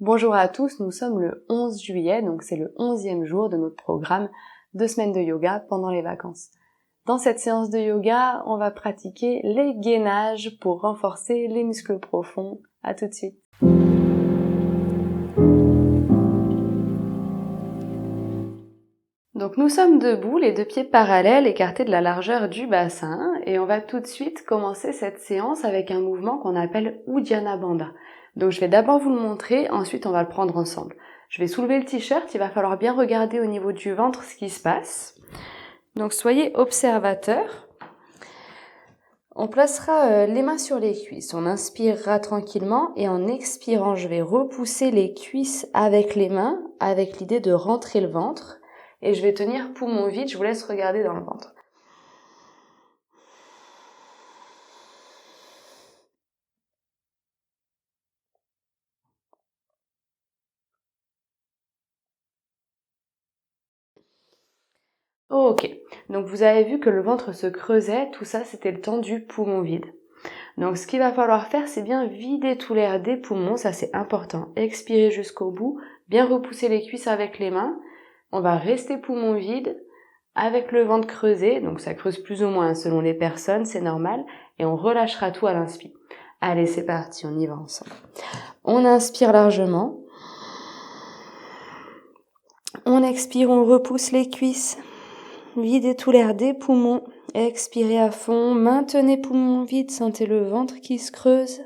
Bonjour à tous, nous sommes le 11 juillet, donc c'est le 11e jour de notre programme 2 semaines de yoga pendant les vacances. Dans cette séance de yoga, on va pratiquer les gainages pour renforcer les muscles profonds. À tout de suite. Donc nous sommes debout, les deux pieds parallèles, écartés de la largeur du bassin, et on va tout de suite commencer cette séance avec un mouvement qu'on appelle Uddiyana Bandha. Donc je vais d'abord vous le montrer, ensuite on va le prendre ensemble. Je vais soulever le t-shirt, il va falloir bien regarder au niveau du ventre ce qui se passe. Donc soyez observateurs. On placera les mains sur les cuisses, on inspirera tranquillement et en expirant, je vais repousser les cuisses avec les mains, avec l'idée de rentrer le ventre. Et je vais tenir poumon vide, je vous laisse regarder dans le ventre. Ok, donc vous avez vu que le ventre se creusait, tout ça c'était le temps du poumon vide. Donc ce qu'il va falloir faire, c'est bien vider tout l'air des poumons, ça c'est important. Expirer jusqu'au bout, bien repousser les cuisses avec les mains. On va rester poumon vide, avec le ventre creusé, donc ça creuse plus ou moins selon les personnes, c'est normal, et on relâchera tout à l'inspire. Allez, c'est parti, on y va ensemble. On inspire largement. On expire, on repousse les cuisses. Videz tout l'air des poumons. Expirez à fond. Maintenez poumons vides. Sentez le ventre qui se creuse.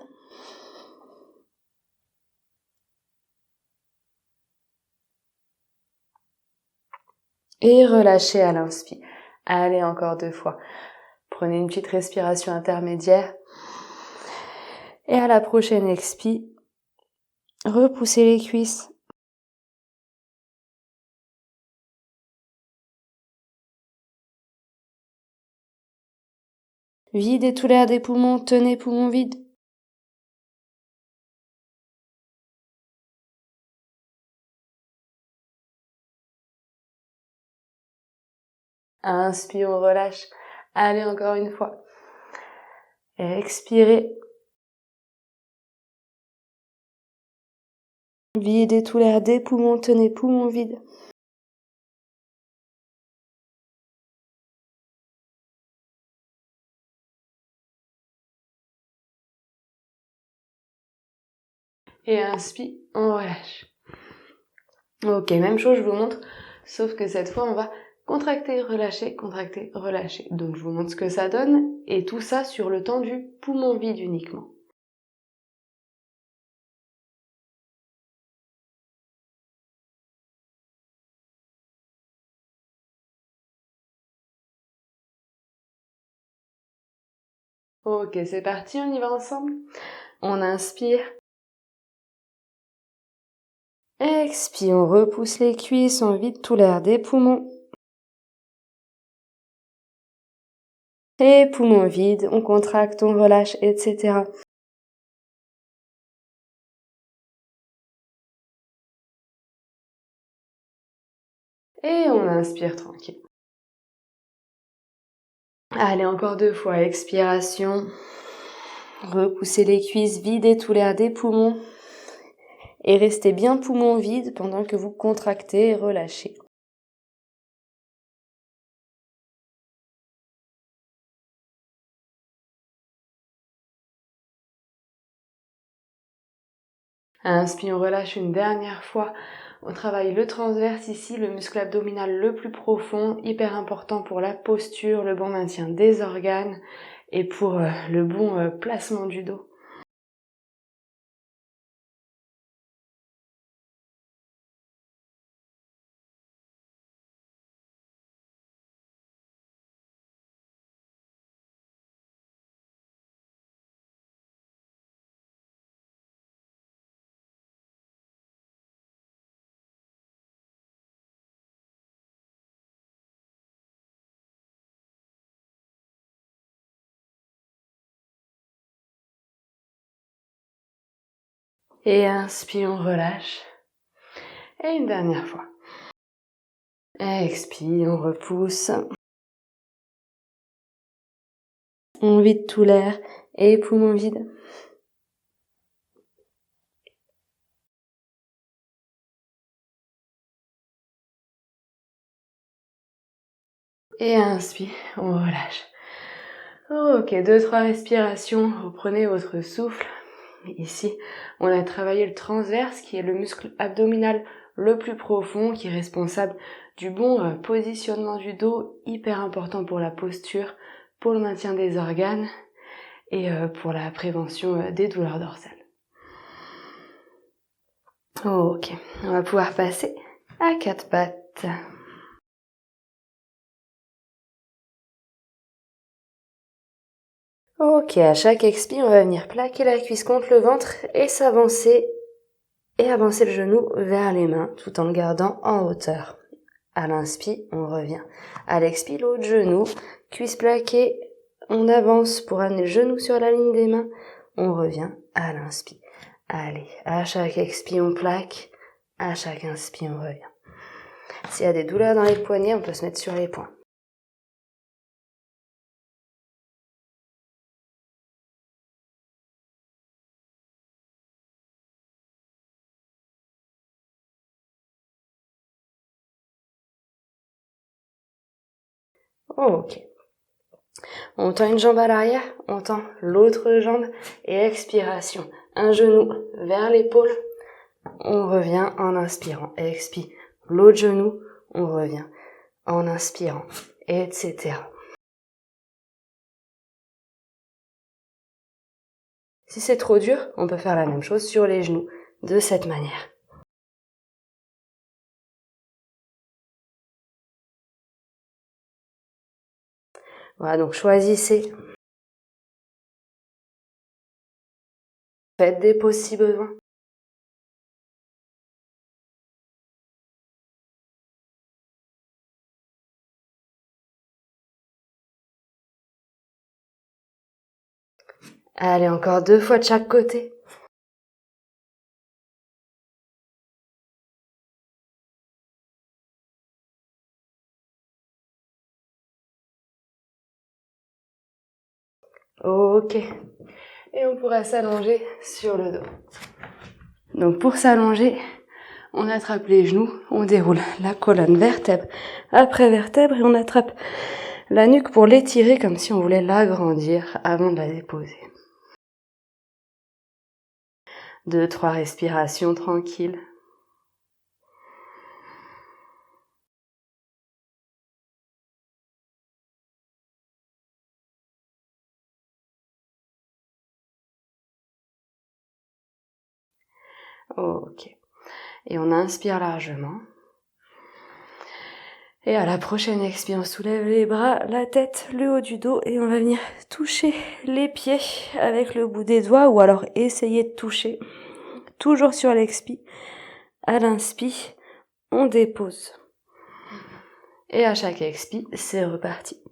Et relâchez à l'inspire. Allez, encore 2 fois. Prenez une petite respiration intermédiaire. Et à la prochaine expire, repoussez les cuisses. Videz tout l'air des poumons. Tenez poumons vides. Inspire, on relâche. Allez, encore une fois. Expirez. Videz tout l'air des poumons, tenez poumons vides. Et inspire, on relâche. Ok, même chose, je vous montre, sauf que cette fois, on va contracter, relâcher, contracter, relâcher. Donc, je vous montre ce que ça donne, et tout ça sur le temps du poumon vide uniquement. Ok, c'est parti, on y va ensemble. On inspire. Expire, on repousse les cuisses, on vide tout l'air des poumons. Et poumons vides, on contracte, on relâche, etc. Et on inspire tranquille. Allez, encore 2 fois, expiration. Repoussez les cuisses, videz tout l'air des poumons. Et restez bien poumons vides pendant que vous contractez et relâchez. Inspire, on relâche une dernière fois. On travaille le transverse ici, le muscle abdominal le plus profond, hyper important pour la posture, le bon maintien des organes et pour le bon placement du dos. Et inspire, on relâche. Et une dernière fois. Expire, on repousse. On vide tout l'air et poumons vides. Et inspire, on relâche. Ok, 2-3 respirations, reprenez votre souffle. Ici, on a travaillé le transverse qui est le muscle abdominal le plus profond, qui est responsable du bon positionnement du dos, hyper important pour la posture, pour le maintien des organes et pour la prévention des douleurs dorsales. Ok, on va pouvoir passer à 4 pattes. Ok, à chaque expire, on va venir plaquer la cuisse contre le ventre et s'avancer et avancer le genou vers les mains tout en le gardant en hauteur. À l'inspire, on revient. À l'expire, l'autre genou, cuisse plaquée, on avance pour amener le genou sur la ligne des mains, on revient à l'inspire. Allez, à chaque expire, on plaque, à chaque inspire, on revient. S'il y a des douleurs dans les poignets, on peut se mettre sur les poings. Ok. On tend une jambe à l'arrière, on tend l'autre jambe et expiration. Un genou vers l'épaule, on revient en inspirant. Expire. L'autre genou, on revient en inspirant, etc. Si c'est trop dur, on peut faire la même chose sur les genoux, de cette manière. Voilà, donc choisissez. Faites des pauses si besoin. Allez, encore 2 fois de chaque côté. Ok. Et on pourra s'allonger sur le dos. Donc pour s'allonger, on attrape les genoux, on déroule la colonne vertèbre après vertèbre et on attrape la nuque pour l'étirer comme si on voulait l'agrandir avant de la déposer. 2-3 respirations tranquilles. Ok. Et on inspire largement. Et à la prochaine expire, on soulève les bras, la tête, le haut du dos et on va venir toucher les pieds avec le bout des doigts ou alors essayer de toucher. Toujours sur l'expire. À l'inspire, on dépose. Et à chaque expire, c'est reparti.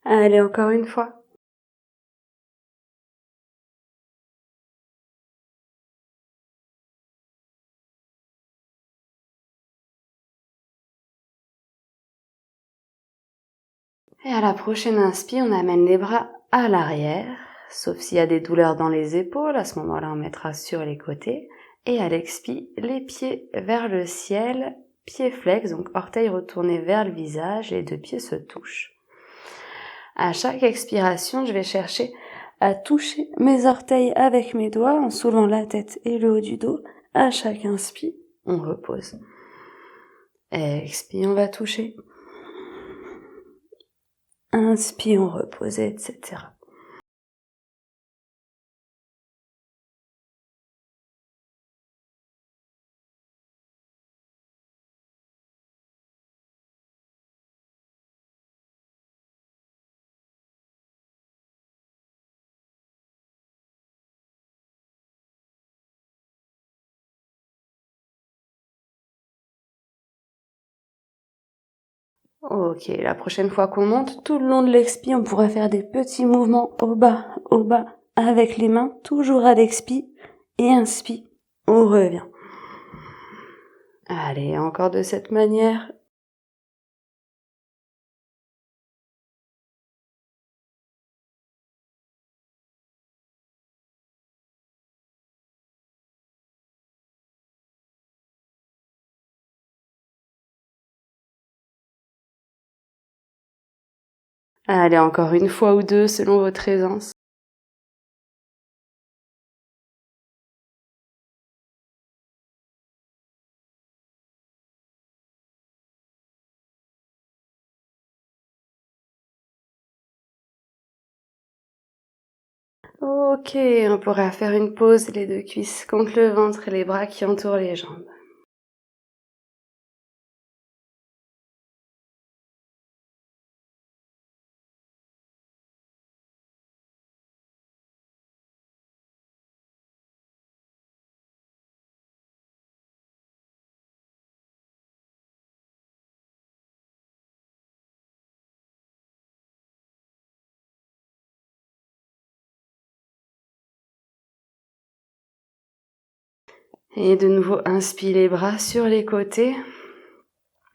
Allez, encore une fois. Et à la prochaine inspire, on amène les bras à l'arrière, sauf s'il y a des douleurs dans les épaules, à ce moment-là on mettra sur les côtés. Et à l'expire, les pieds vers le ciel, pieds flex, donc orteils retournés vers le visage, les 2 pieds se touchent. À chaque expiration, je vais chercher à toucher mes orteils avec mes doigts en soulevant la tête et le haut du dos. À chaque inspire, on repose. Expire, on va toucher. Inspire, on repose, etc. Ok, la prochaine fois qu'on monte, tout le long de l'expi, on pourra faire des petits mouvements au bas, avec les mains, toujours à l'expi, et inspi, on revient. Allez, encore de cette manière. Allez, encore une fois ou deux selon votre aisance. Ok, on pourra faire une pause, les deux cuisses contre le ventre et les bras qui entourent les jambes. Et de nouveau, inspire les bras sur les côtés,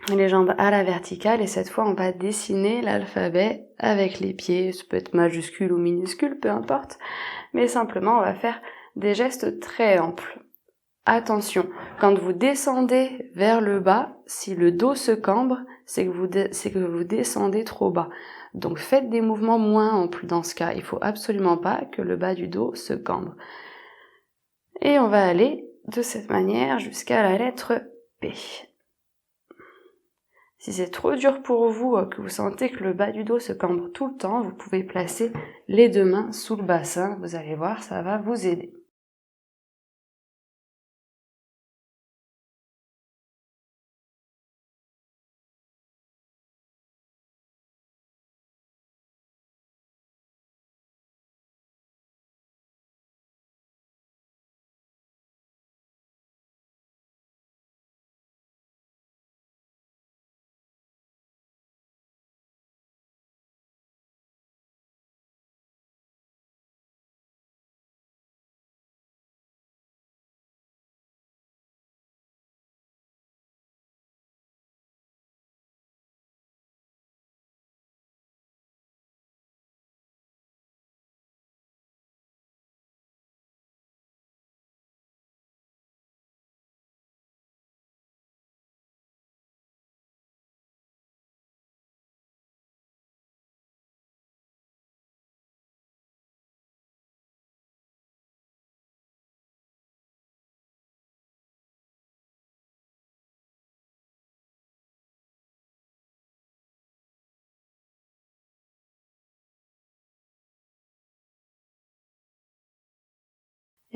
les jambes à la verticale. Et cette fois, on va dessiner l'alphabet avec les pieds. Ça peut être majuscule ou minuscule, peu importe. Mais simplement, on va faire des gestes très amples. Attention, quand vous descendez vers le bas, si le dos se cambre, c'est que vous descendez trop bas. Donc faites des mouvements moins amples dans ce cas. Il faut absolument pas que le bas du dos se cambre. Et on va aller de cette manière jusqu'à la lettre P. Si c'est trop dur pour vous, que vous sentez que le bas du dos se cambre tout le temps, vous pouvez placer les deux mains sous le bassin. Vous allez voir, ça va vous aider.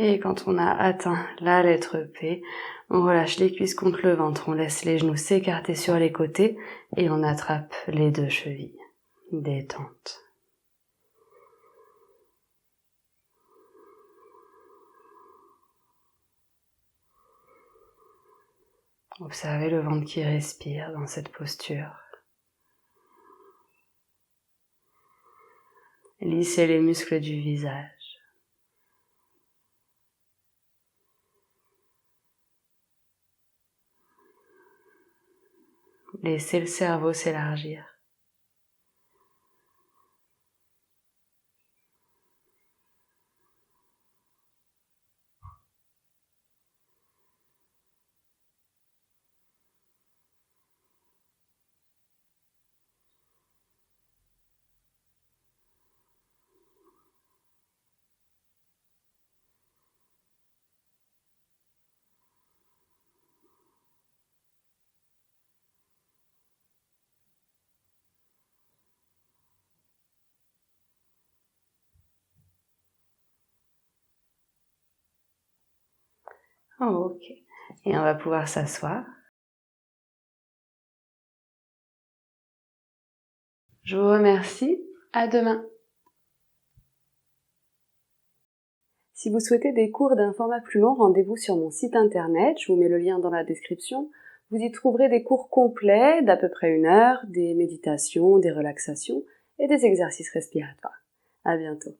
Et quand on a atteint la lettre P, on relâche les cuisses contre le ventre, on laisse les genoux s'écarter sur les côtés et on attrape les deux chevilles. Détente. Observez le ventre qui respire dans cette posture. Lissez les muscles du visage. Laissez le cerveau s'élargir. Oh, ok. Et on va pouvoir s'asseoir. Je vous remercie. À demain. Si vous souhaitez des cours d'un format plus long, rendez-vous sur mon site internet. Je vous mets le lien dans la description. Vous y trouverez des cours complets d'à peu près 1 heure, des méditations, des relaxations et des exercices respiratoires. À bientôt.